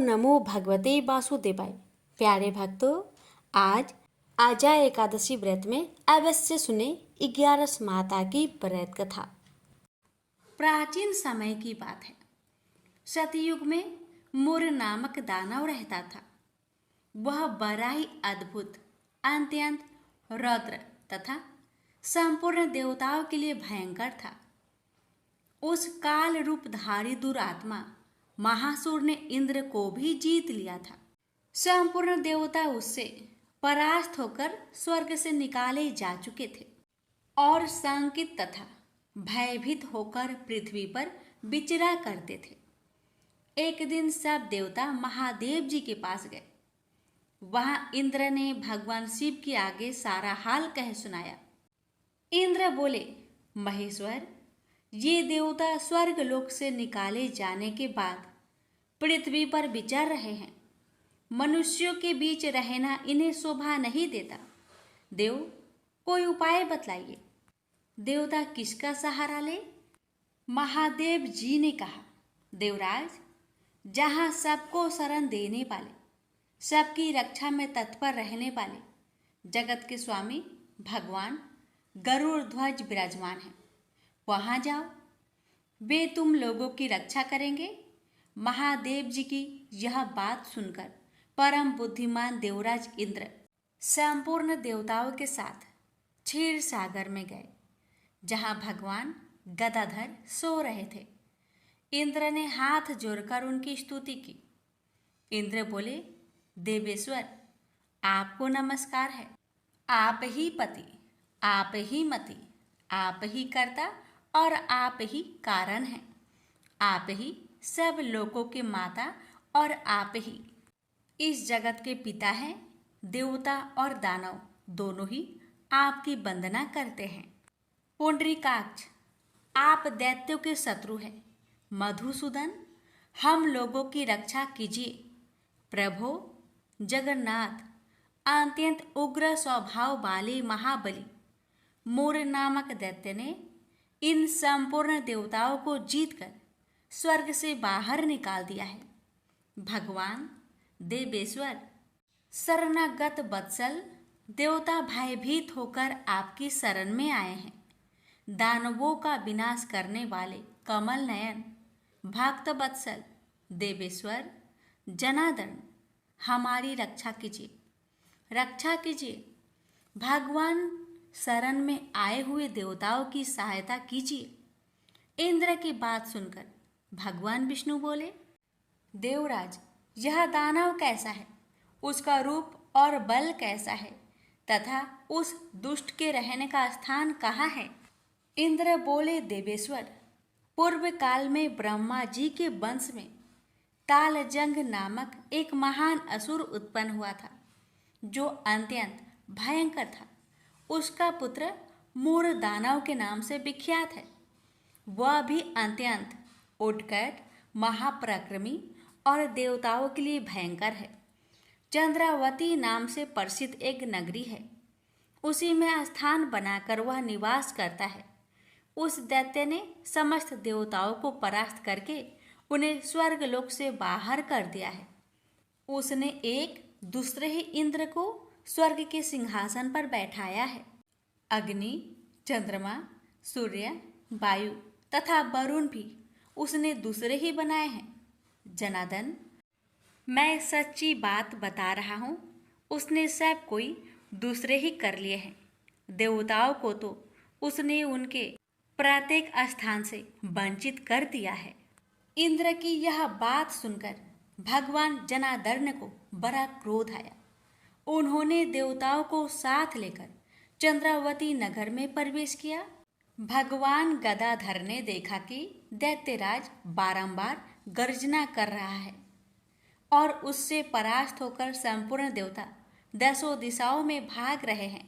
नमो भगवते वासुदेवाय। प्यारे भक्तों, आज आजा एकादशी व्रत में अवश्य सुने 11 माता की व्रत कथा। प्राचीन समय की बात है। सतयुग में मुर नामक दानव रहता था। वह बड़ा ही अद्भुत, अत्यंत रौद्र तथा संपूर्ण देवताओं के लिए भयंकर था। उस काल रूपधारी दुरात्मा महासुर ने इंद्र को भी जीत लिया था। संपूर्ण देवता उससे परास्त होकर स्वर्ग से निकाले जा चुके थे और शंकित तथा भयभीत होकर पृथ्वी पर विचरा करते थे। एक दिन सब देवता महादेव जी के पास गए। वहां इंद्र ने भगवान शिव के आगे सारा हाल कह सुनाया। इंद्र बोले, महेश्वर, ये देवता स्वर्ग लोक से निकाले जाने के बाद पृथ्वी पर विचर रहे हैं। मनुष्यों के बीच रहना इन्हें शोभा नहीं देता। देव, कोई उपाय बतलाइए। देवता किसका सहारा ले? महादेव जी ने कहा, देवराज, जहाँ सबको शरण देने वाले, सबकी रक्षा में तत्पर रहने वाले जगत के स्वामी भगवान गरुड़ ध्वज विराजमान हैं, वहां जाओ। वे तुम लोगों की रक्षा करेंगे। महादेव जी की यह बात सुनकर परम बुद्धिमान देवराज इंद्र संपूर्ण देवताओं के साथ क्षीर सागर में गए, जहां भगवान गदाधर सो रहे थे। इंद्र ने हाथ जोड़कर उनकी स्तुति की। इंद्र बोले, देवेश्वर, आपको नमस्कार है। आप ही पति, आप ही मति, आप ही कर्ता और आप ही कारण हैं। आप ही सब लोगों के माता और आप ही इस जगत के पिता हैं। देवता और दानव दोनों ही आपकी वंदना करते हैं। पुंडरीकाक्ष, आप दैत्यों के शत्रु हैं। मधुसूदन, हम लोगों की रक्षा कीजिए। प्रभो जगन्नाथ, अत्यंत उग्र स्वभाव वाले महाबली मूर नामक दैत्य ने इन संपूर्ण देवताओं को जीतकर स्वर्ग से बाहर निकाल दिया है। भगवान देवेश्वर, शरणागत वत्सल देवता भयभीत होकर आपकी शरण में आए हैं। दानवों का विनाश करने वाले कमल नयन भक्त वत्सल देवेश्वर जनार्दन, हमारी रक्षा कीजिए, रक्षा कीजिए। भगवान शरण में आए हुए देवताओं की सहायता कीजिए। इंद्र की बात सुनकर भगवान विष्णु बोले, देवराज, यह दानव कैसा है? उसका रूप और बल कैसा है तथा उस दुष्ट के रहने का स्थान कहाँ है? इंद्र बोले, देवेश्वर, पूर्व काल में ब्रह्मा जी के वंश में तालजंग नामक एक महान असुर उत्पन्न हुआ था, जो अत्यंत भयंकर था। उसका पुत्र मूर दानव के नाम से विख्यात है। वह भी अत्यंत उत्कट, महापराक्रमी और देवताओं के लिए भयंकर है। चंद्रावती नाम से प्रसिद्ध एक नगरी है, उसी में स्थान बनाकर वह निवास करता है। उस दैत्य ने समस्त देवताओं को परास्त करके उन्हें स्वर्गलोक से बाहर कर दिया है। उसने एक दूसरे ही इंद्र को स्वर्ग के सिंहासन पर बैठाया है। अग्नि, चंद्रमा, सूर्य, वायु तथा वरुण भी उसने दूसरे ही बनाए हैं। जनार्दन, मैं सच्ची बात बता रहा हूँ, उसने सब कोई दूसरे ही कर लिए हैं। देवताओं को तो उसने उनके प्रत्येक स्थान से वंचित कर दिया है। इंद्र की यह बात सुनकर भगवान जनार्दन को बड़ा क्रोध आया। उन्होंने देवताओं को साथ लेकर चंद्रावती नगर में प्रवेश किया। भगवान गदाधर ने देखा कि दैत्यराज बारंबार गर्जना कर रहा है और उससे परास्त होकर संपूर्ण देवता दसों दिशाओं में भाग रहे हैं।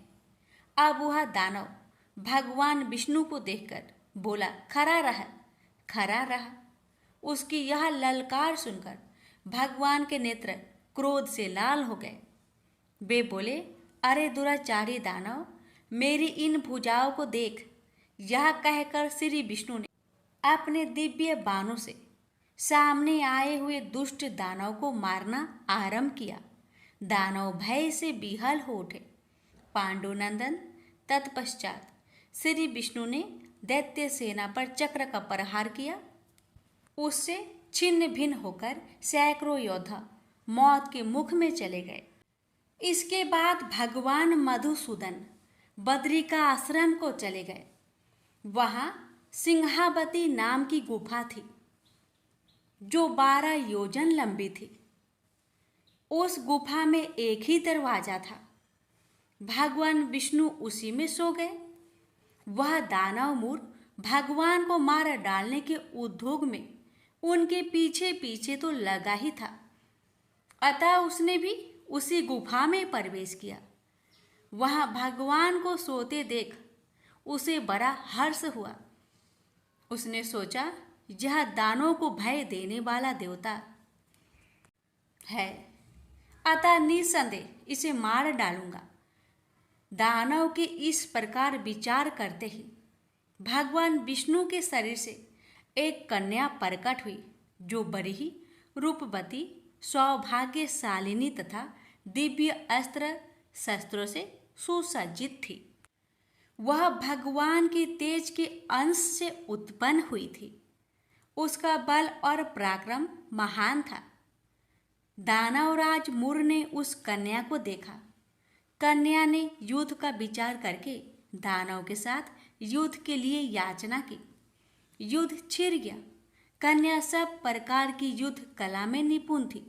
अब वह दानव भगवान विष्णु को देखकर बोला, खड़ा रह, खड़ा रह। उसकी यह ललकार सुनकर भगवान के नेत्र क्रोध से लाल हो गए। वे बोले, अरे दुराचारी दानव, मेरी इन भुजाओं को देख। यह कहकर श्री विष्णु ने अपने दिव्य बाणों से सामने आए हुए दुष्ट दानव को मारना आरंभ किया। दानव भय से बेहाल हो उठे। पांडुनंदन तत्पश्चात श्री विष्णु ने दैत्य सेना पर चक्र का प्रहार किया। उससे छिन्न भिन्न होकर सैकड़ों योद्धा मौत के मुख में चले गए। इसके बाद भगवान मधुसूदन बद्रिका आश्रम को चले गए। वहां सिंहावती नाम की गुफा थी जो 12 योजन लंबी थी। उस गुफा में एक ही दरवाजा था। भगवान विष्णु उसी में सो गए। वह दानव मूर्ख भगवान को मार डालने के उद्योग में उनके पीछे पीछे तो लगा ही था। अतः उसने भी उसी गुफा में प्रवेश किया। वहां भगवान को सोते देख उसे बड़ा हर्ष हुआ। उसने सोचा, यह दानों को भय देने वाला देवता है, अतः निसंदेह इसे मार डालूंगा। दानव के इस प्रकार विचार करते ही भगवान विष्णु के शरीर से एक कन्या प्रकट हुई जो बड़ी ही रूपवती, सौभाग्यशालिनी तथा दिव्य अस्त्र शस्त्रों से सुसज्जित थी। वह भगवान के तेज के अंश से उत्पन्न हुई थी। उसका बल और पराक्रम महान था। दानवराज मुर ने उस कन्या को देखा। कन्या ने युद्ध का विचार करके दानव के साथ युद्ध के लिए याचना की। युद्ध छिड़ गया। कन्या सब प्रकार की युद्ध कला में निपुण थी।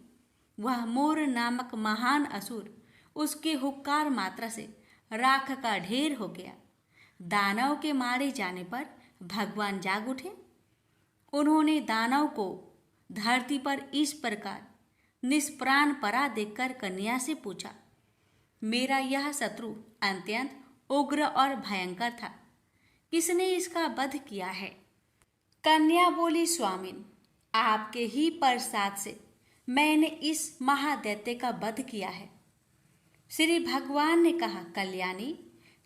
वह मोर नामक महान असुर उसके हुक्कार मात्रा से राख का ढेर हो गया। दानव के मारे जाने पर भगवान जाग उठे। उन्होंने दानव को धरती पर इस प्रकार निष्प्राण पड़ा देखकर कन्या से पूछा, मेरा यह शत्रु अत्यंत उग्र और भयंकर था, किसने इसका वध किया है? कन्या बोली, स्वामिन, आपके ही प्रसाद से मैंने इस महादैत्य का वध किया है। श्री भगवान ने कहा, कल्याणी,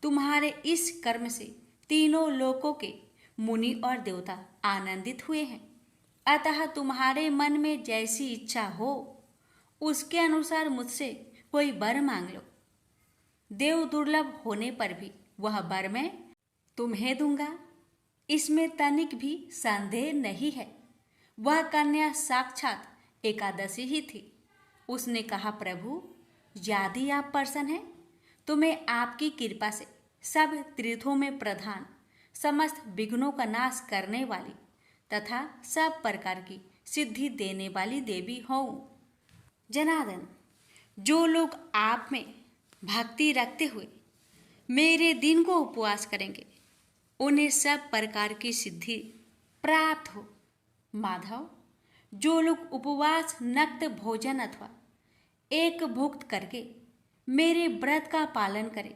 तुम्हारे इस कर्म से तीनों लोकों के मुनि और देवता आनंदित हुए हैं। अतः तुम्हारे मन में जैसी इच्छा हो उसके अनुसार मुझसे कोई वर मांग लो। देव दुर्लभ होने पर भी वह वर मैं तुम्हें दूंगा, इसमें तनिक भी संदेह नहीं है। वह कन्या साक्षात एकादशी ही थी। उसने कहा, प्रभु, यदि आप प्रसन्न हैं तो मैं आपकी कृपा से सब तीर्थों में प्रधान, समस्त विघ्नों का नाश करने वाली तथा सब प्रकार की सिद्धि देने वाली देवी हूँ। जनार्दन, जो लोग आप में भक्ति रखते हुए मेरे दिन को उपवास करेंगे उन्हें सब प्रकार की सिद्धि प्राप्त हो। माधव, जो लोग उपवास, नक्त भोजन अथवा एक भुक्त करके मेरे व्रत का पालन करें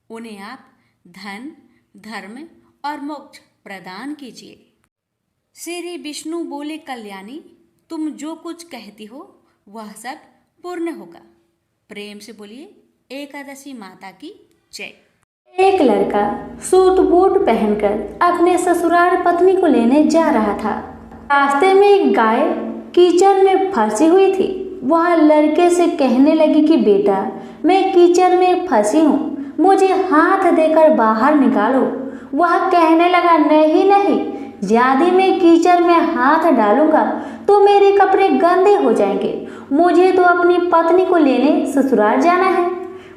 उन्हें आप धन, धर्म और मोक्ष प्रदान कीजिए। श्री विष्णु बोले, कल्याणी, तुम जो कुछ कहती हो वह सब पूर्ण होगा। प्रेम से बोलिए, एकादशी माता की जय। एक लड़का सूट बूट पहनकर अपने ससुराल पत्नी को लेने जा रहा था। रास्ते में एक गाय कीचड़ में फंसी हुई थी। वह लड़के से कहने लगी कि बेटा, मैं कीचड़ में फंसी हूँ, मुझे हाथ देकर बाहर निकालो। वह कहने लगा, नहीं नहीं, यदि मैं कीचड़ में हाथ डालूंगा तो मेरे कपड़े गंदे हो जाएंगे। मुझे तो अपनी पत्नी को लेने ससुराल जाना है।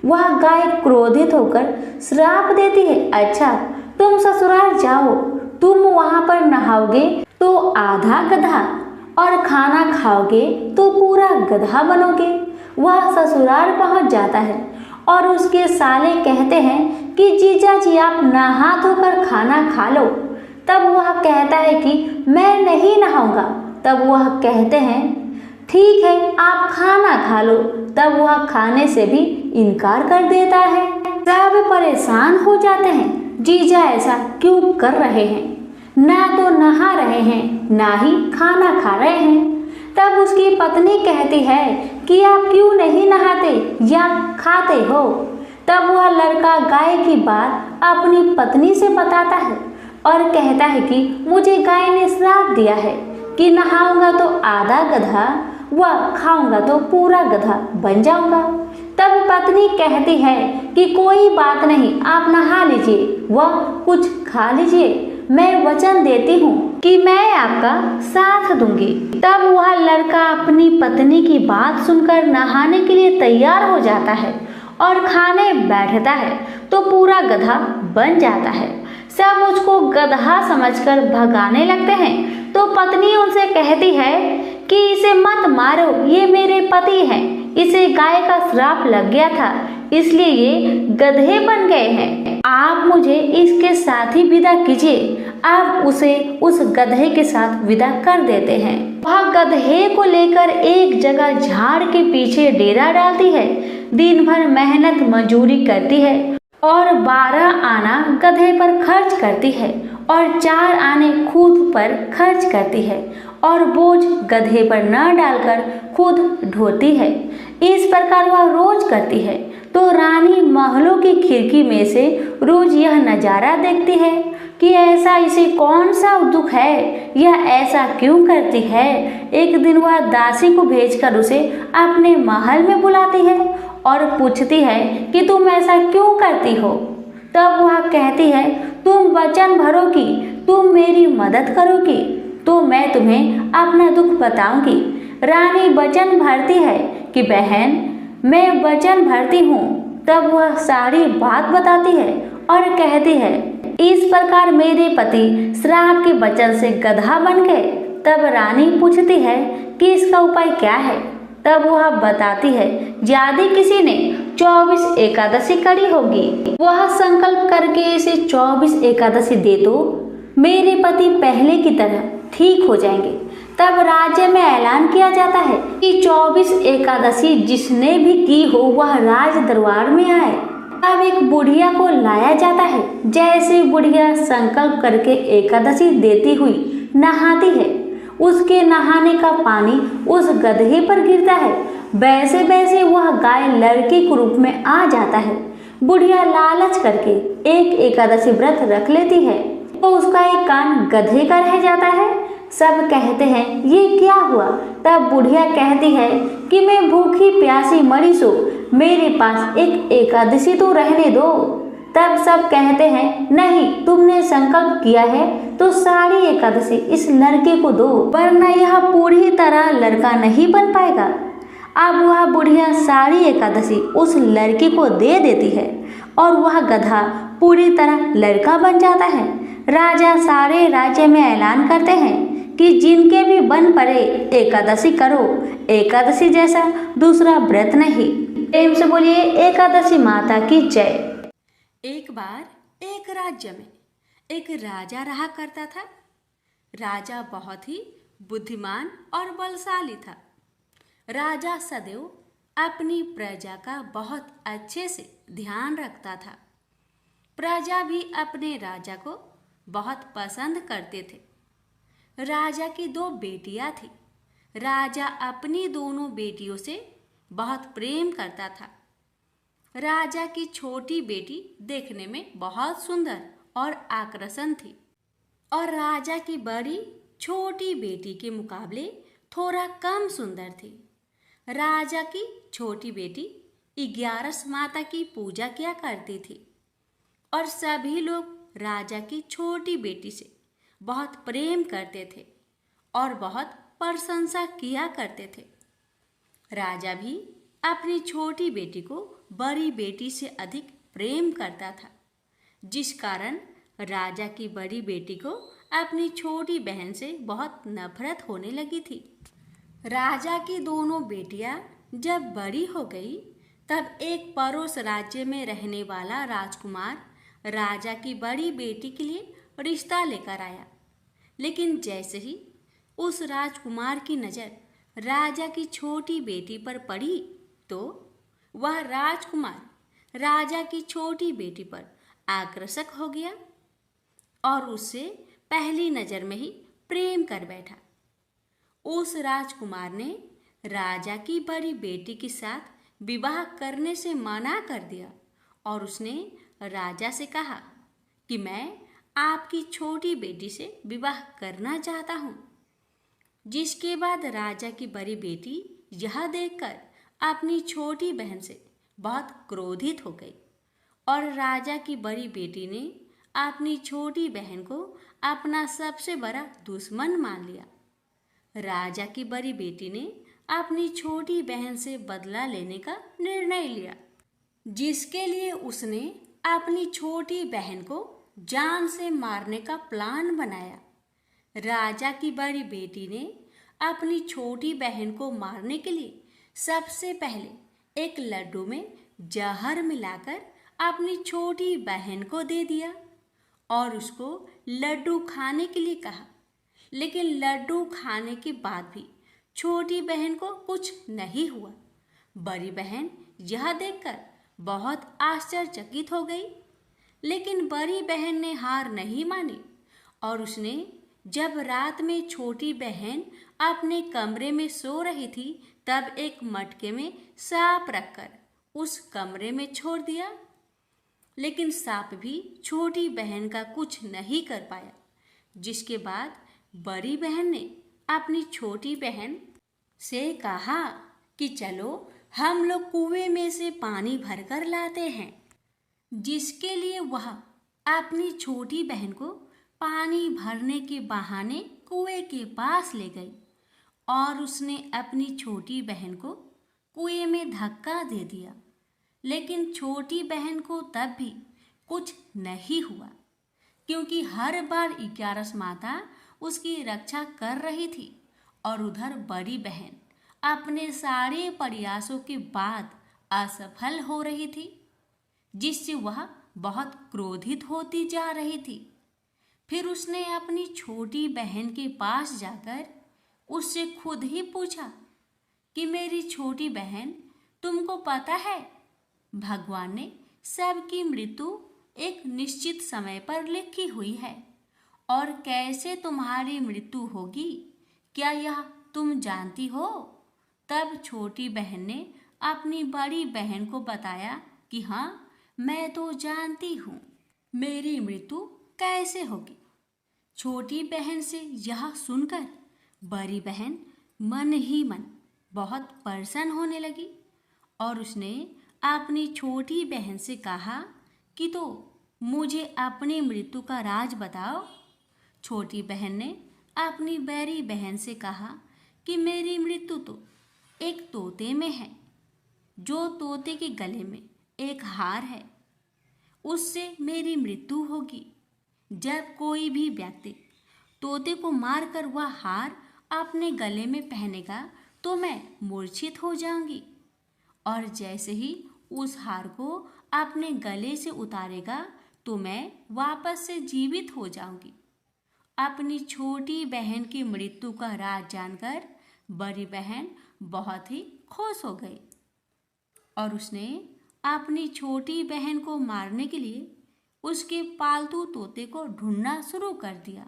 वह गाय क्रोधित होकर श्राप देती है, अच्छा तुम ससुराल जाओ, तुम वहां पर नहाओगे तो आधा गधा और खाना खाओगे तो पूरा गधा बनोगे। वह ससुराल पहुंच जाता है और उसके साले कहते हैं कि जीजा जी आप नहा धोकर खाना खा लो। तब वह कहता है कि मैं नहीं नहाऊंगा। तब वह कहते हैं ठीक है आप खाना खा लो। तब वह खाने से भी इनकार कर देता है। सब परेशान हो जाते हैं, जीजा ऐसा क्यों कर रहे हैं, ना तो नहा रहे हैं ना ही खाना खा रहे हैं। तब उसकी पत्नी कहती है कि आप क्यों नहीं नहाते या खाते हो। तब वह लड़का गाय की बात अपनी पत्नी से बताता है और कहता है कि मुझे गाय ने श्राप दिया है कि नहाऊंगा तो आधा गधा व खाऊंगा तो पूरा गधा बन जाऊंगा। तब पत्नी कहती है कि कोई बात नहीं, आप नहा लीजिए व कुछ खा लीजिए, मैं वचन देती हूँ कि मैं आपका साथ दूंगी। तब वह लड़का अपनी पत्नी की बात सुनकर नहाने के लिए तैयार हो जाता है और खाने बैठता है तो पूरा गधा बन जाता है। सब उसको गधा समझकर भगाने लगते हैं तो पत्नी उनसे कहती है कि इसे मत मारो, ये मेरे पति हैं, इसे गाय का श्राप लग गया था इसलिए ये गधे बन गए हैं। आप मुझे इसके साथ ही विदा कीजिए। आप उसे उस गधे के साथ विदा कर देते हैं। वह गधे को लेकर एक जगह झाड़ के पीछे डेरा डालती है। दिन भर मेहनत मजूरी करती है और 12 आना गधे पर खर्च करती है और 4 आने खुद पर खर्च करती है और बोझ गधे पर न डालकर खुद ढोती है। इस प्रकार वह रोज करती है। तो रानी महलों की खिड़की में से रोज यह नजारा देखती है कि ऐसा इसे कौन सा दुख है, यह ऐसा क्यों करती है। एक दिन वह दासी को भेजकर उसे अपने महल में बुलाती है और पूछती है कि तुम ऐसा क्यों करती हो। तब वह कहती है, तुम वचन भरोगी, तुम मेरी मदद करोगी तो मैं तुम्हें अपना दुख बताऊंगी। रानी वचन भरती है कि बहन मैं वचन भरती हूँ। तब वह सारी बात बताती है और कहती है, इस प्रकार मेरे पति श्राप के वचन से गधा बन गए। तब रानी पूछती है कि इसका उपाय क्या है। तब वह बताती है, यदि किसी ने 24 एकादशी करी होगी, वह संकल्प करके इसे 24 एकादशी दे दो, मेरे पति पहले की तरह ठीक हो जाएंगे। तब राज्य में ऐलान किया जाता है कि 24 एकादशी जिसने भी की हो वह राज दरबार में आए। तब एक बुढ़िया को लाया जाता है। जैसे बुढ़िया संकल्प करके एकादशी देती हुई नहाती है, उसके नहाने का पानी उस गधे पर गिरता है। वैसे वैसे वह गाय लड़के के रूप में आ जाता है। बुढ़िया लालच करके एक एकादशी व्रत रख लेती है तो उसका एक कान गधे का रह जाता है। सब कहते हैं ये क्या हुआ। तब बुढ़िया कहती है कि मैं भूखी प्यासी मरी सो, मेरे पास एक एकादशी तो रहने दो। तब सब कहते हैं नहीं, तुमने संकल्प किया है तो सारी एकादशी इस लड़के को दो, वरना यह पूरी तरह लड़का नहीं बन पाएगा। अब वह बुढ़िया सारी एकादशी उस लड़के को दे देती है और वह गधा पूरी तरह लड़का बन जाता है। राजा सारे राज्य में ऐलान करते हैं कि जिनके भी बन पड़े एकादशी करो, एकादशी जैसा दूसरा व्रत नहीं। प्रेम से बोलिए एकादशी माता की जय। एक बार एक राज्य में एक राजा रहा करता था। राजा बहुत ही बुद्धिमान और बलशाली था। राजा सदैव अपनी प्रजा का बहुत अच्छे से ध्यान रखता था। प्रजा भी अपने राजा को बहुत पसंद करते थे। राजा की 2 बेटियां थी। राजा अपनी दोनों बेटियों से बहुत प्रेम करता था। राजा की छोटी बेटी देखने में बहुत सुंदर और आकर्षण थी और राजा की बड़ी छोटी बेटी के मुकाबले थोड़ा कम सुंदर थी। राजा की छोटी बेटी 11 माता की पूजा किया करती थी और सभी लोग राजा की छोटी बेटी से बहुत प्रेम करते थे और बहुत प्रशंसा किया करते थे। राजा भी अपनी छोटी बेटी को बड़ी बेटी से अधिक प्रेम करता था, जिस कारण राजा की बड़ी बेटी को अपनी छोटी बहन से बहुत नफरत होने लगी थी। राजा की दोनों बेटियां जब बड़ी हो गई तब एक पड़ोस राज्य में रहने वाला राजकुमार राजा की बड़ी बेटी के लिए रिश्ता लेकर आया। लेकिन जैसे ही उस राजकुमार की नज़र राजा की छोटी बेटी पर पड़ी तो वह राजकुमार राजा की छोटी बेटी पर आकर्षक हो गया और उससे पहली नज़र में ही प्रेम कर बैठा। उस राजकुमार ने राजा की बड़ी बेटी के साथ विवाह करने से मना कर दिया और उसने राजा से कहा कि मैं आपकी छोटी बेटी से विवाह करना चाहता हूँ। जिसके बाद राजा की बड़ी बेटी यह देखकर अपनी छोटी बहन से बहुत क्रोधित हो गई और राजा की बड़ी बेटी ने अपनी छोटी बहन को अपना सबसे बड़ा दुश्मन मान लिया। राजा की बड़ी बेटी ने अपनी छोटी बहन से बदला लेने का निर्णय लिया, जिसके लिए उसने अपनी छोटी बहन को जान से मारने का प्लान बनाया। राजा की बड़ी बेटी ने अपनी छोटी बहन को मारने के लिए सबसे पहले एक लड्डू में जहर मिलाकर अपनी छोटी बहन को दे दिया और उसको लड्डू खाने के लिए कहा। लेकिन लड्डू खाने के बाद भी छोटी बहन को कुछ नहीं हुआ। बड़ी बहन यह देखकर बहुत आश्चर्यचकित हो गई, लेकिन बड़ी बहन ने हार नहीं मानी और उसने जब रात में छोटी बहन अपने कमरे में सो रही थी तब एक मटके में सांप रखकर उस कमरे में छोड़ दिया। लेकिन सांप भी छोटी बहन का कुछ नहीं कर पाया, जिसके बाद बड़ी बहन ने अपनी छोटी बहन से कहा कि चलो हम लोग कुएं में से पानी भरकर लाते हैं, जिसके लिए वह अपनी छोटी बहन को पानी भरने के बहाने कुएं के पास ले गई और उसने अपनी छोटी बहन को कुएं में धक्का दे दिया। लेकिन छोटी बहन को तब भी कुछ नहीं हुआ, क्योंकि हर बार 11 माता उसकी रक्षा कर रही थी और उधर बड़ी बहन अपने सारे प्रयासों के बाद असफल हो रही थी, जिससे वह बहुत क्रोधित होती जा रही थी। फिर उसने अपनी छोटी बहन के पास जाकर उससे खुद ही पूछा कि मेरी छोटी बहन, तुमको पता है भगवान ने सबकी मृत्यु एक निश्चित समय पर लिखी हुई है और कैसे तुम्हारी मृत्यु होगी, क्या यह तुम जानती हो? तब छोटी बहन ने अपनी बड़ी बहन को बताया कि हाँ, मैं तो जानती हूँ मेरी मृत्यु कैसे होगी। छोटी बहन से यह सुनकर बड़ी बहन मन ही मन बहुत प्रसन्न होने लगी और उसने अपनी छोटी बहन से कहा कि तो मुझे अपनी मृत्यु का राज बताओ। छोटी बहन ने अपनी बड़ी बहन से कहा कि मेरी मृत्यु तो एक तोते में है, जो तोते के गले में एक हार है, उससे मेरी मृत्यु होगी। जब कोई भी व्यक्ति तोते को मारकर वह हार अपने गले में पहनेगा तो मैं मूर्छित हो जाऊंगी, और जैसे ही उस हार को अपने गले से उतारेगा तो मैं वापस से जीवित हो जाऊंगी। अपनी छोटी बहन की मृत्यु का राज जानकर बड़ी बहन बहुत ही खुश हो गई और उसने अपनी छोटी बहन को मारने के लिए उसके पालतू तोते को ढूंढना शुरू कर दिया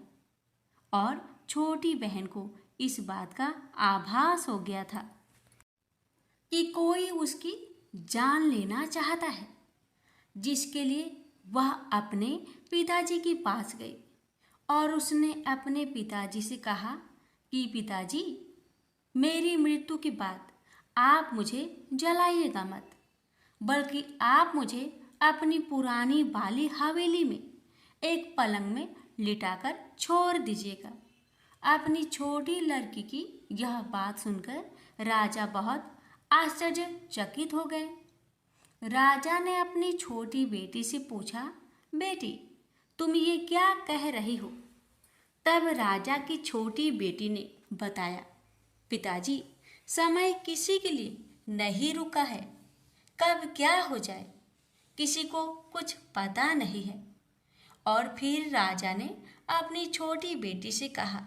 और छोटी बहन को इस बात का आभास हो गया था कि कोई उसकी जान लेना चाहता है, जिसके लिए वह अपने पिताजी के पास गई और उसने अपने पिताजी से कहा कि पिताजी, मेरी मृत्यु के बाद आप मुझे जलाइएगा मत, बल्कि आप मुझे अपनी पुरानी वाली हवेली में एक पलंग में लिटाकर छोड़ दीजिएगा। अपनी छोटी लड़की की यह बात सुनकर राजा बहुत आश्चर्यचकित हो गए। राजा ने अपनी छोटी बेटी से पूछा, बेटी, तुम ये क्या कह रही हो? तब राजा की छोटी बेटी ने बताया, पिताजी, समय किसी के लिए नहीं रुका है, कब क्या हो जाए किसी को कुछ पता नहीं है। और फिर राजा ने अपनी छोटी बेटी से कहा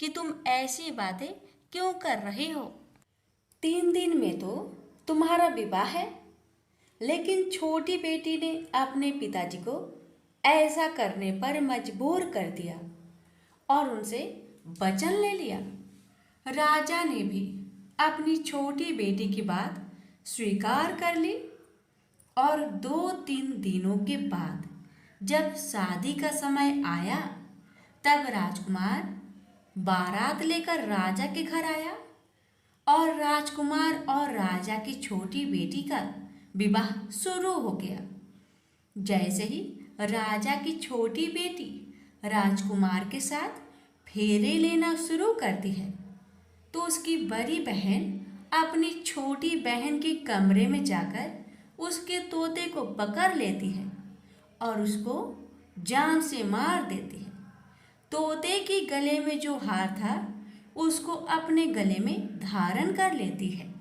कि तुम ऐसी बातें क्यों कर रही हो? 3 दिन में तो तुम्हारा विवाह है। लेकिन छोटी बेटी ने अपने पिताजी को ऐसा करने पर मजबूर कर दिया और उनसे वचन ले लिया। राजा ने भी अपनी छोटी बेटी की बात स्वीकार कर ली और 2-3 दिनों के बाद जब शादी का समय आया तब राजकुमार बारात लेकर राजा के घर आया और राजकुमार और राजा की छोटी बेटी का विवाह शुरू हो गया। जैसे ही राजा की छोटी बेटी राजकुमार के साथ फेरे लेना शुरू करती है तो उसकी बड़ी बहन अपनी छोटी बहन के कमरे में जाकर उसके तोते को पकड़ लेती है और उसको जान से मार देती है। तोते के गले में जो हार था उसको अपने गले में धारण कर लेती है।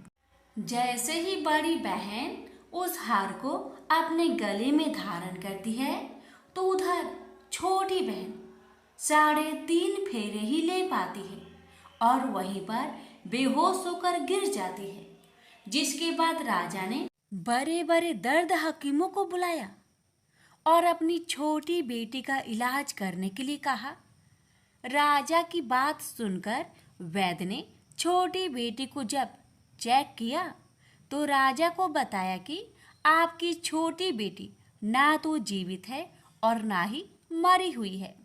जैसे ही बड़ी बहन उस हार को अपने गले में धारण करती है तो उधर छोटी बहन 3.5 फेरे ही ले पाती है और वहीं पर बेहोश होकर गिर जाती है। जिसके बाद राजा ने बड़े बड़े दर्द हकीमों को बुलाया और अपनी छोटी बेटी का इलाज करने के लिए कहा। राजा की बात सुनकर वैद्य ने छोटी बेटी को जब चेक किया तो राजा को बताया कि आपकी छोटी बेटी ना तो जीवित है और ना ही मरी हुई है।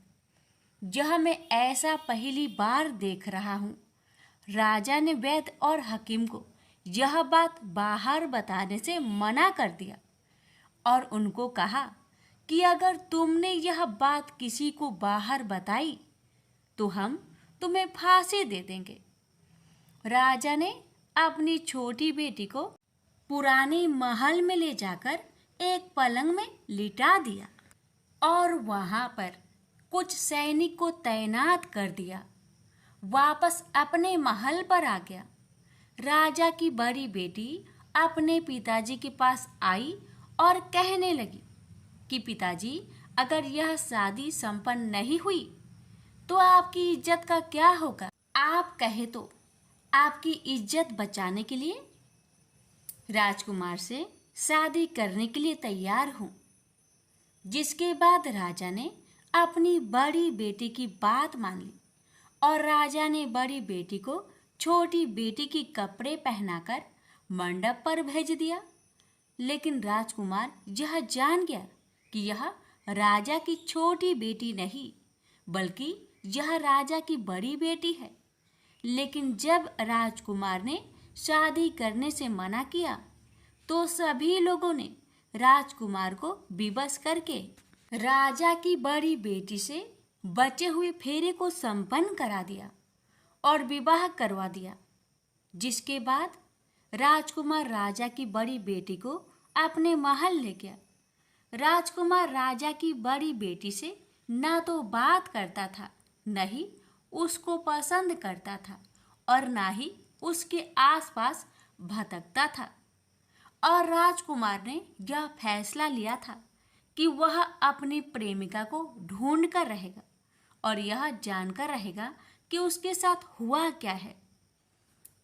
यह मैं ऐसा पहली बार देख रहा हूँ। राजा ने वैद्य और हकीम को यह बात बाहर बताने से मना कर दिया और उनको कहा कि अगर तुमने यह बात किसी को बाहर बताई तो हम तुम्हें फांसी दे देंगे। राजा ने अपनी छोटी बेटी को पुराने महल में ले जाकर एक पलंग में लिटा दिया और वहां पर कुछ सैनिक को तैनात कर दिया। वापस अपने महल पर आ गया। राजा की बड़ी बेटी अपने पिताजी के पास आई और कहने लगी कि पिताजी, अगर यह शादी संपन्न नहीं हुई तो आपकी इज्जत का क्या होगा? आप कहे तो आपकी इज्जत बचाने के लिए राजकुमार से शादी करने के लिए तैयार हूँ। जिसके बाद राजा ने अपनी बड़ी बेटी की बात मान ली और राजा ने बड़ी बेटी को छोटी बेटी की कपड़े पहनाकर मंडप पर भेज दिया। लेकिन राजकुमार यह जान गया कि यह राजा की छोटी बेटी नहीं बल्कि यह राजा की बड़ी बेटी है। लेकिन जब राजकुमार ने शादी करने से मना किया तो सभी लोगों ने राजकुमार को विवश करके राजा की बड़ी बेटी से बचे हुए फेरे को संपन्न करा दिया और विवाह करवा दिया। जिसके बाद राजकुमार राजा की बड़ी बेटी को अपने महल ले गया। राजकुमार राजा की बड़ी बेटी से ना तो बात करता था, न ही उसको पसंद करता था और ना ही उसके आसपास भटकता था। और राजकुमार ने यह फैसला लिया था कि वह अपनी प्रेमिका को ढूंढ कर रहेगा और यह जानकर रहेगा कि उसके साथ हुआ क्या है।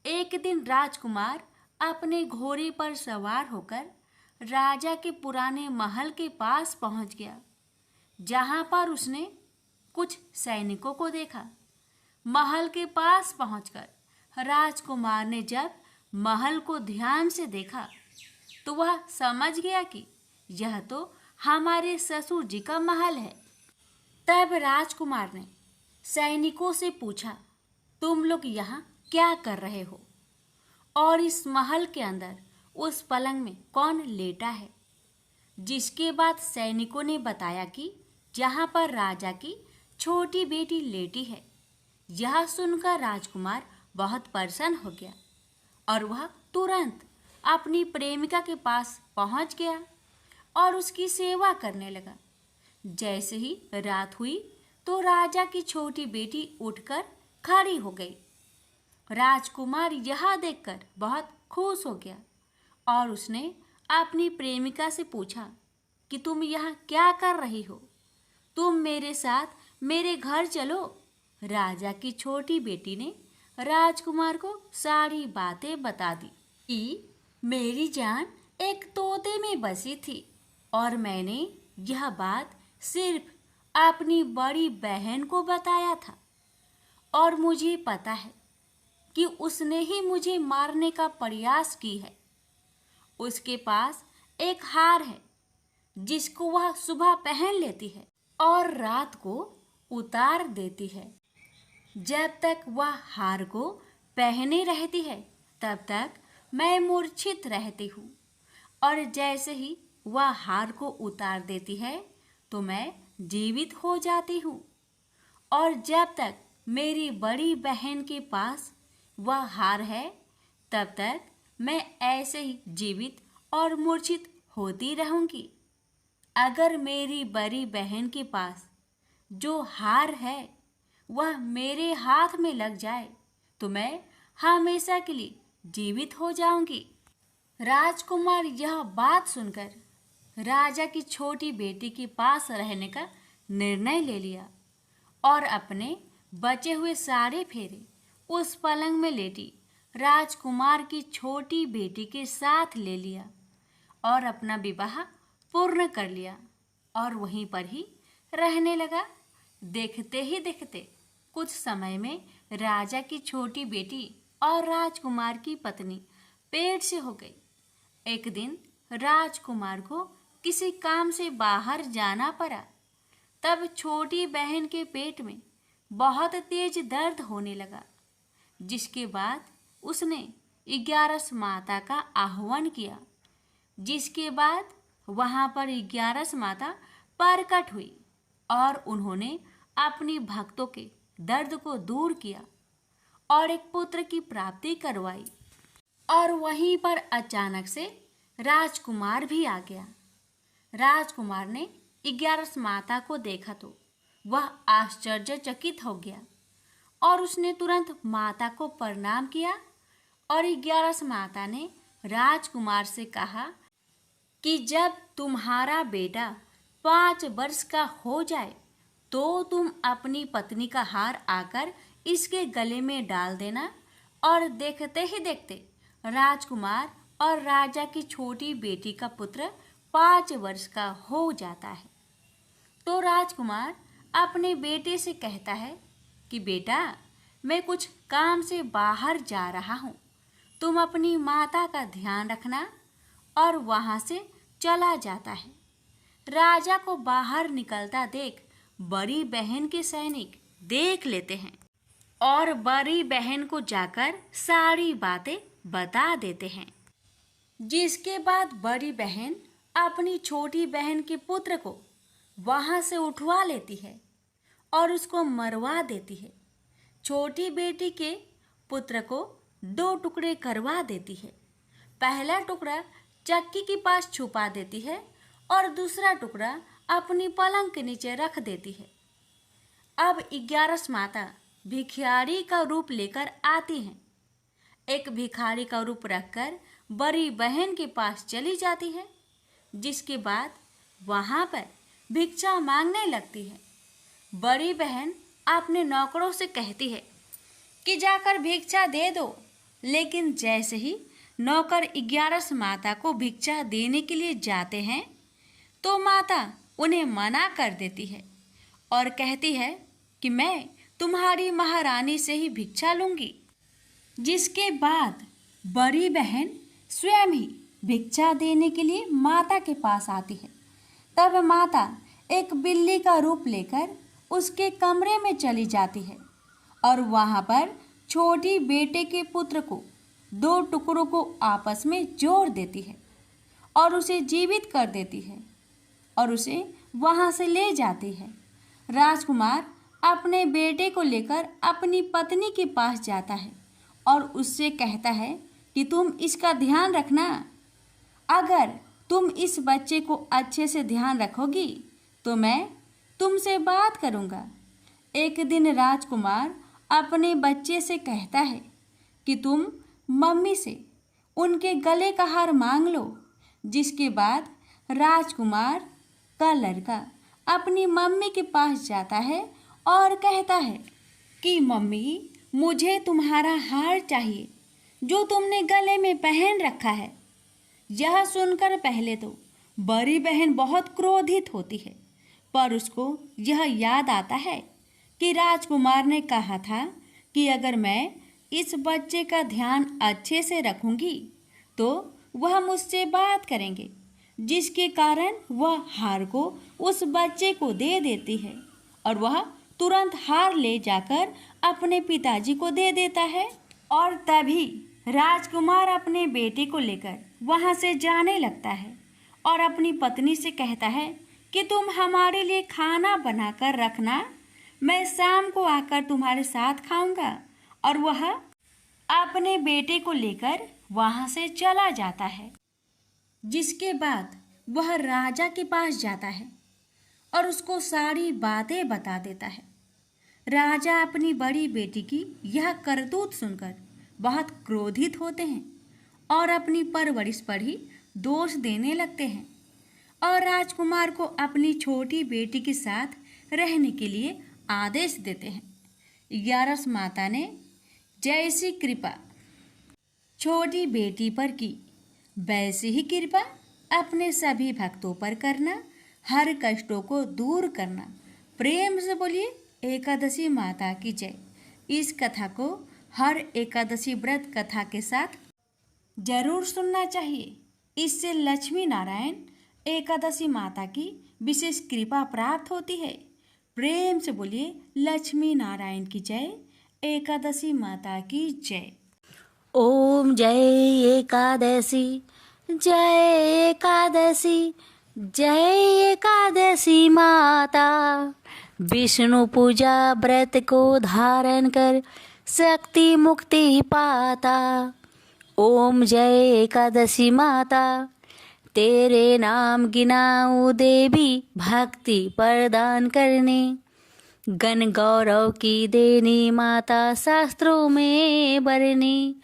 एक दिन राजकुमार अपने घोड़े पर सवार होकर राजा के पुराने महल के पास पहुंच गया, जहां पर उसने कुछ सैनिकों को देखा। महल के पास पहुंचकर राजकुमार ने जब महल को ध्यान से देखा तो वह समझ गया कि यह तो हमारे ससुर जी का महल है। तब राजकुमार ने सैनिकों से पूछा, तुम लोग यहाँ क्या कर रहे हो और इस महल के अंदर उस पलंग में कौन लेटा है? जिसके बाद सैनिकों ने बताया कि जहाँ पर राजा की छोटी बेटी लेटी है। यह सुनकर राजकुमार बहुत प्रसन्न हो गया और वह तुरंत अपनी प्रेमिका के पास पहुंच गया और उसकी सेवा करने लगा। जैसे ही रात हुई तो राजा की छोटी बेटी उठकर खड़ी हो गई। राजकुमार यह देखकर बहुत खुश हो गया और उसने अपनी प्रेमिका से पूछा कि तुम यहाँ क्या कर रही हो? तुम मेरे साथ मेरे घर चलो। राजा की छोटी बेटी ने राजकुमार को सारी बातें बता दी कि मेरी जान एक तोते में बसी थी और मैंने यह बात सिर्फ अपनी बड़ी बहन को बताया था और मुझे पता है कि उसने ही मुझे मारने का प्रयास की है। उसके पास एक हार है जिसको वह सुबह पहन लेती है और रात को उतार देती है। जब तक वह हार को पहने रहती है तब तक मैं मूर्छित रहती हूँ, और जैसे ही वह हार को उतार देती है तो मैं जीवित हो जाती हूँ। और जब तक मेरी बड़ी बहन के पास वह हार है तब तक मैं ऐसे ही जीवित और मूर्छित होती रहूंगी। अगर मेरी बड़ी बहन के पास जो हार है वह मेरे हाथ में लग जाए तो मैं हमेशा के लिए जीवित हो जाऊंगी। राजकुमार यह बात सुनकर राजा की छोटी बेटी के पास रहने का निर्णय ले लिया और अपने बचे हुए सारे फेरे उस पलंग में लेटी राजकुमार की छोटी बेटी के साथ ले लिया और अपना विवाह पूर्ण कर लिया और वहीं पर ही रहने लगा। देखते ही देखते कुछ समय में राजा की छोटी बेटी और राजकुमार की पत्नी पेट से हो गई। एक दिन राजकुमार को किसी काम से बाहर जाना पड़ा। तब छोटी बहन के पेट में बहुत तेज दर्द होने लगा, जिसके बाद उसने 11 माता का आह्वान किया। जिसके बाद वहां पर 11 माता प्रकट हुई और उन्होंने अपनी भक्तों के दर्द को दूर किया और एक पुत्र की प्राप्ति करवाई। और वहीं पर अचानक से राजकुमार भी आ गया। राजकुमार ने 11 माता को देखा तो वह आश्चर्यचकित हो गया और उसने तुरंत माता को प्रणाम किया। और 11 माता ने राजकुमार से कहा कि जब तुम्हारा बेटा 5 वर्ष का हो जाए तो तुम अपनी पत्नी का हार आकर इसके गले में डाल देना। और देखते ही देखते राजकुमार और राजा की छोटी बेटी का पुत्र 5 वर्ष का हो जाता है। तो राजकुमार अपने बेटे से कहता है कि बेटा, मैं कुछ काम से बाहर जा रहा हूँ, तुम अपनी माता का ध्यान रखना। और वहाँ से चला जाता है। राजा को बाहर निकलता देख बड़ी बहन के सैनिक देख लेते हैं और बड़ी बहन को जाकर सारी बातें बता देते हैं। जिसके बाद बड़ी बहन अपनी छोटी बहन के पुत्र को वहां से उठवा लेती है और उसको मरवा देती है। छोटी बेटी के पुत्र को 2 टुकड़े करवा देती है। पहला टुकड़ा चक्की के पास छुपा देती है और दूसरा टुकड़ा अपनी पलंग के नीचे रख देती है। अब 11 माता भिखारी का रूप लेकर आती हैं। एक भिखारी का रूप रखकर बड़ी बहन के पास चली जाती है। जिसके बाद वहां पर भिक्षा मांगने लगती है। बड़ी बहन अपने नौकरों से कहती है कि जाकर भिक्षा दे दो, लेकिन जैसे ही नौकर 11 माता को भिक्षा देने के लिए जाते हैं तो माता उन्हें मना कर देती है और कहती है कि मैं तुम्हारी महारानी से ही भिक्षा लूंगी। जिसके बाद बड़ी बहन स्वयं ही भिक्षा देने के लिए माता के पास आती है। तब माता एक बिल्ली का रूप लेकर उसके कमरे में चली जाती है और वहां पर छोटी बेटे के पुत्र को 2 टुकड़ों को आपस में जोड़ देती है और उसे जीवित कर देती है और उसे वहां से ले जाती है। राजकुमार अपने बेटे को लेकर अपनी पत्नी के पास जाता है और उससे कहता है कि तुम इसका ध्यान रखना। अगर तुम इस बच्चे को अच्छे से ध्यान रखोगी तो मैं तुमसे बात करूँगा। एक दिन राजकुमार अपने बच्चे से कहता है कि तुम मम्मी से उनके गले का हार मांग लो। जिसके बाद राजकुमार का लड़का अपनी मम्मी के पास जाता है और कहता है कि मम्मी, मुझे तुम्हारा हार चाहिए जो तुमने गले में पहन रखा है। यह सुनकर पहले तो बड़ी बहन बहुत क्रोधित होती है, पर उसको यह याद आता है कि राजकुमार ने कहा था कि अगर मैं इस बच्चे का ध्यान अच्छे से रखूंगी तो वह मुझसे बात करेंगे, जिसके कारण वह हार को उस बच्चे को दे देती है और वह तुरंत हार ले जाकर अपने पिताजी को दे देता है और तभी राजकुमार अपने बेटे को लेकर वहाँ से जाने लगता है और अपनी पत्नी से कहता है कि तुम हमारे लिए खाना बनाकर रखना, मैं शाम को आकर तुम्हारे साथ खाऊंगा। और वह अपने बेटे को लेकर वहाँ से चला जाता है। जिसके बाद वह राजा के पास जाता है और उसको सारी बातें बता देता है। राजा अपनी बड़ी बेटी की यह करतूत सुनकर बहुत क्रोधित होते हैं और अपनी परवरिश पर ही दोष देने लगते हैं और राजकुमार को अपनी छोटी बेटी के साथ रहने के लिए आदेश देते हैं। ग्यारस माता ने जैसी कृपा छोटी बेटी पर की, वैसी ही कृपा अपने सभी भक्तों पर करना, हर कष्टों को दूर करना। प्रेम से बोलिए एकादशी माता की जय। इस कथा को हर एकादशी व्रत कथा के साथ जरूर सुनना चाहिए। इससे लक्ष्मी नारायण एकादशी माता की विशेष कृपा प्राप्त होती है। प्रेम से बोलिए लक्ष्मी नारायण की जय, एकादशी माता की जय। ओम जय एकादशी, जय एकादशी, जय एकादशी माता। विष्णु पूजा व्रत को धारण कर शक्ति मुक्ति पाता। ओम जय एकादशी माता, तेरे नाम गिनाऊं देवी, भक्ति प्रदान करने। गण गौरव की देनी माता, शास्त्रों में बरनी।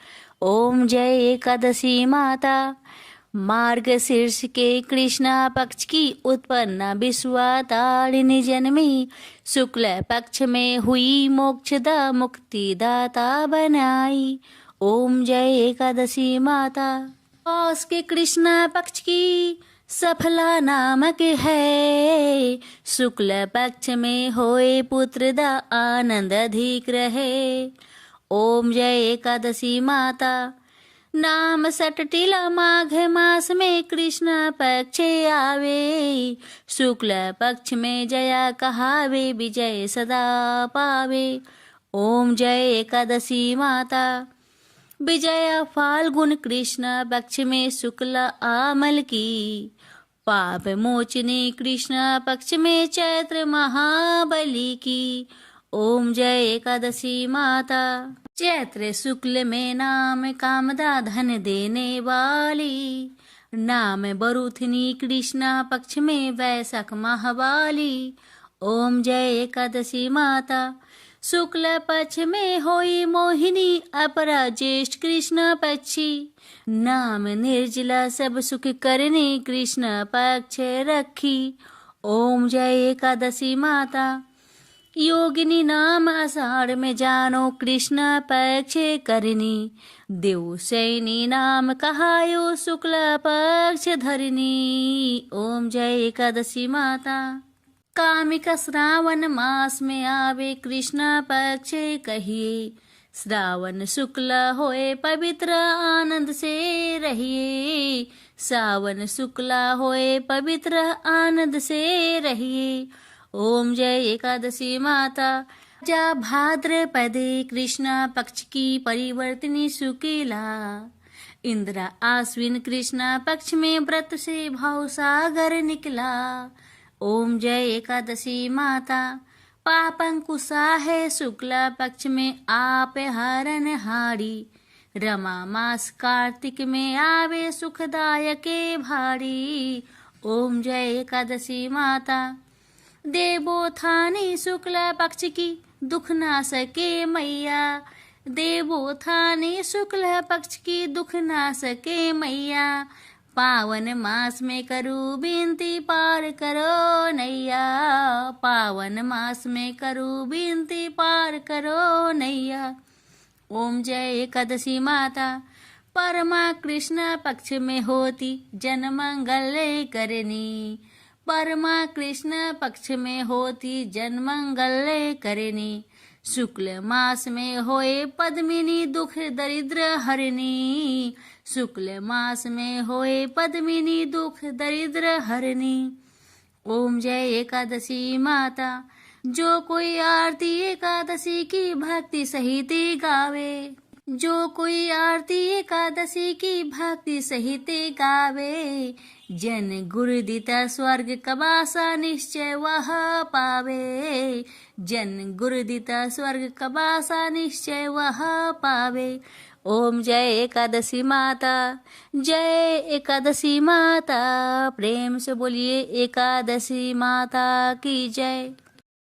ओम जय एकादशी माता, मार्गशीर्ष के कृष्णा पक्ष की उत्पन्न विश्वातारिणी जन्मी, शुक्ल पक्ष में हुई मोक्षदा मुक्तिदाता बनाई। ओम जय एकादशी माता, पौष के कृष्णा पक्ष की सफला नामक है, शुक्ल पक्ष में होए पुत्र दा आनंद अधिक रहे। ओम जय एकादशी माता, नाम सटटिला माघ मास में कृष्ण पक्ष आवे, शुक्ल पक्ष में जया कहावे, विजय सदा पावे। ओम जय एकादशी माता, विजया फाल्गुन कृष्ण पक्ष में शुक्ल आमल की, पाप मोचनी कृष्ण पक्ष में चैत्र महाबली की। ओम जय एकादशी माता, चैत्र शुक्ल में नाम कामदा धन देने वाली, नाम बरुथनी कृष्ण पक्ष में वैशाख महावाली। ओम जय एकादशी माता, शुक्ल पक्ष में होई मोहिनी, अपरा ज्येष्ठ कृष्ण पक्षी, नाम निर्जला सब सुख करने कृष्ण पक्ष रखी। ओम जय एकादशी माता, योगिनी नाम आषाढ़ में जानो कृष्ण पक्ष करनी, देव सैनी नाम कहायो शुक्ल पक्ष धरनी। ओम जय एकादशी माता, कामिक श्रावण मास में आवे कृष्ण पक्ष कहिए, श्रावण शुक्ल होए पवित्र आनंद से रहिए, सावन शुक्ल होए पवित्र आनंद से रहिए। ओम जय एकादशी माता, जा भाद्रपदे कृष्ण पक्ष की परिवर्तनी शुक्ला, इंद्रा आश्विन कृष्ण पक्ष में व्रत से भाव सागर निकला। ओम जय एकादशी माता, पापंकुशा है शुक्ला पक्ष में आप हरण हारी, रमा मास कार्तिक में आवे सुखदायक भारी। ओम जय एकादशी माता, देवोत्थानी शुक्ल पक्ष की दुख ना सके मैया, देवोत्थानी शुक्ल पक्ष की दुख ना सके मैया, पावन मास में करूँ विनती पार करो नैया, पावन मास में करूँ विनती पार करो नैया। ओम जय एकादशी माता, परमा कृष्ण पक्ष में होती जन मंगल करनी, परमा कृष्ण पक्ष में होती जन मंगल करनी, शुक्ल मास में होए पद्मिनी दुख दरिद्र हरनी, शुक्ल मास में होए पद्मिनी दुख दरिद्र हरनी। ओम जय एकादशी माता, जो कोई आरती एकादशी की भक्ति सहित गावे, जो कोई आरती एकादशी की भक्ति सहित गावे, जन गुरु दिता स्वर्ग कबासा निश्चय वह पावे, जन गुरु दिता स्वर्ग कबासा निश्चय वह पावे। ओम जय एकादशी माता, जय एकादशी माता, प्रेम से बोलिए एकादशी माता की जय।